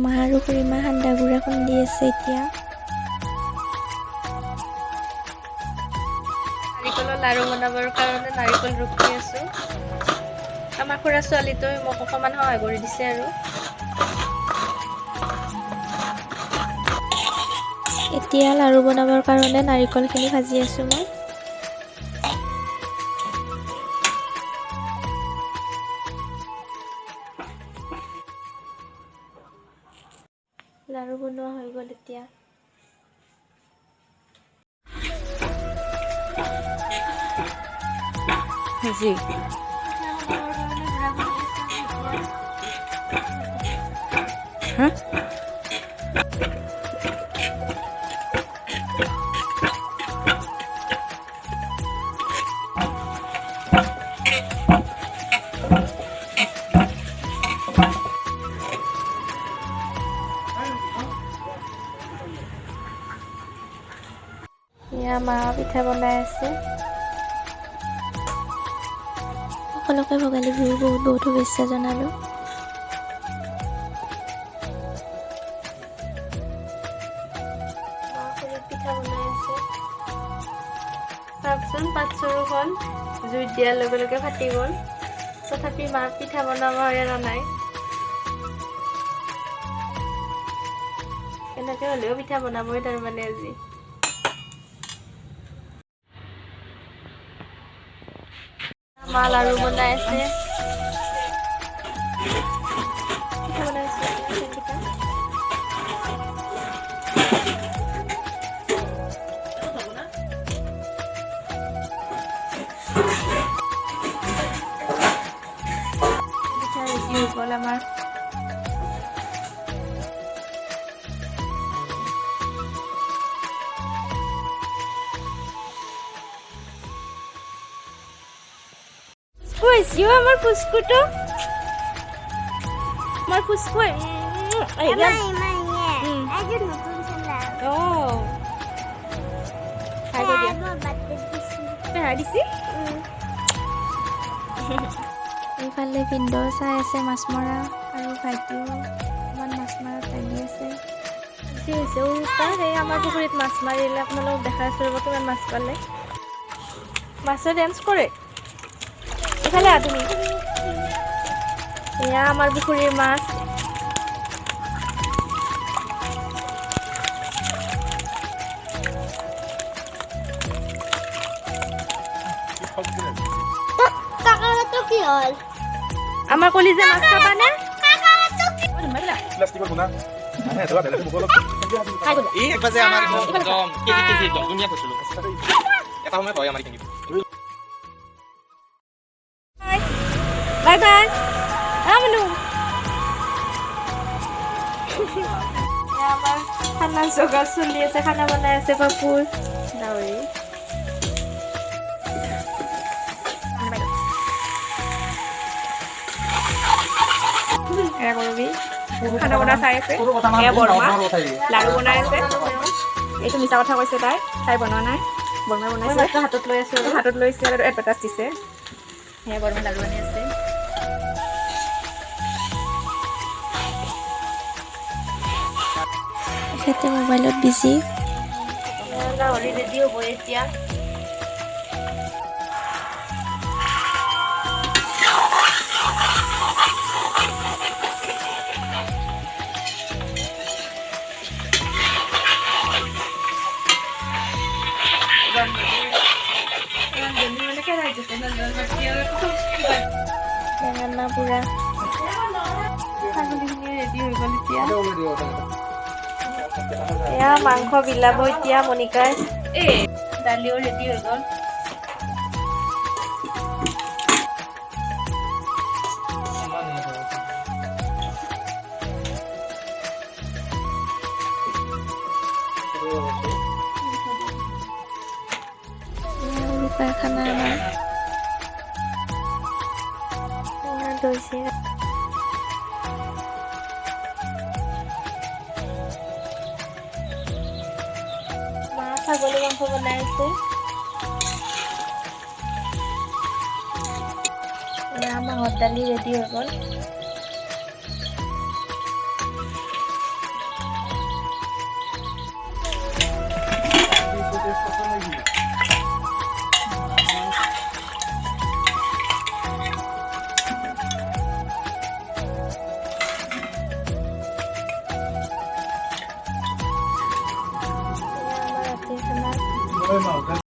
মা আৰু খুৰীমা সান্দা গুড়া খুন্দি আছে এতিয়া। নাৰিকলৰ লাৰু বনাবৰ কাৰণে নাৰিকল ৰুকি আছোঁ। আমাৰ খুৰা ছোৱালীটোৱে মোক অকণমান সহায় কৰি দিছে আৰু। এতিয়া লাৰু বনাবৰ কাৰণে নাৰিকলখিনি ভাজি আছোঁ মই। লাৰু বনোৱা হৈ গ'ল এতিয়া। ভাজি হা এয়া মা পিঠা বনাই আছে। সকলোকে ভোগালী বিহুৰ বহুত বহুত শুভেচ্ছা জনালোঁ। মা খুৰীত পিঠা বনাই আছে। চাওকচোন পাত-চৰুখন জুইত দিয়াৰ লগে লগে ফাটি গ'ল। তথাপি মাক পিঠা বনাব এৰা নাই। এনেকৈ হ'লেও পিঠা বনাবই তাৰমানে আজি। মা লাৰু বনাই আছে। পিঠা বনাই আছে তেল পিঠা। পিঠা ৰেডি হৈ গ'ল আমাৰ। ফুসকুইছিও আমার ফুসকুটো আমার ফুসকুই এই গান আজকে নতুন ছেলে ও খাই দিয়া আমার বার্থডে দিছি খাই দিছি এইফালে ভিনদেউ চাই আছে মাছ মৰা আৰু ভাইটিও অকণমান মাছ মৰাত লাগি আছে। সেই আমাৰ পুখুৰীত মাছ মাৰিলে আপোনালোকক দেখাই আছোঁ ৰ'ব কিমান মাছ পালে। মাছে ডেন্স কৰে। এইফালে আহ তুমি। এয়া আমাৰ পুখুৰীৰ মাছ। কাকাটো কি হল আমাৰ কলিজা মাছ খাবানে? কাকাটো কি প্লাষ্টিকৰ গুণা আহে তোৰা বেলেগ মুখত এই একবারে আমার একদম কেজি কেজি একদম দুনিয়া করছিল এটা সময় হয় আমার কিনি বাই বাই আমনু আমাৰ খানা যোগাৰ চলি আছে। খানা বনাই আছে পাপুৰ ডাৱৰী। এয়া কৰবি খানা বনাই চাই আছে। এয়া বৰমা লাৰু বনাই আছে। এইটো মিছা কথা কৈছে তাই বনোৱা নাই। বৰমাই বনাইছে। হাতত লৈ আছোঁ আৰু হাতত লৈছে আৰু এডভাৰটাইজ দিছে। সেয়া বৰমাই লাৰু বনাই আছে। তেখেতে মোবাইলত বিজি। গাহৰি ৰেডি হ'ব এতিয়া। বেঙেনা পোৰা ছাগলীখিনি ৰেডি হৈ গ'ল এতিয়া। এয়া মাংস বিলাব এতিয়া মনিকাই। দালিও ৰেডি হৈ গ'ল। উৰুকাৰ খানা আমাৰ দৈ চিৰা। মা ছাগলী মাংস বনাই আছে। এয়া মাহৰ দালি ৰেডি হৈ গ'ল।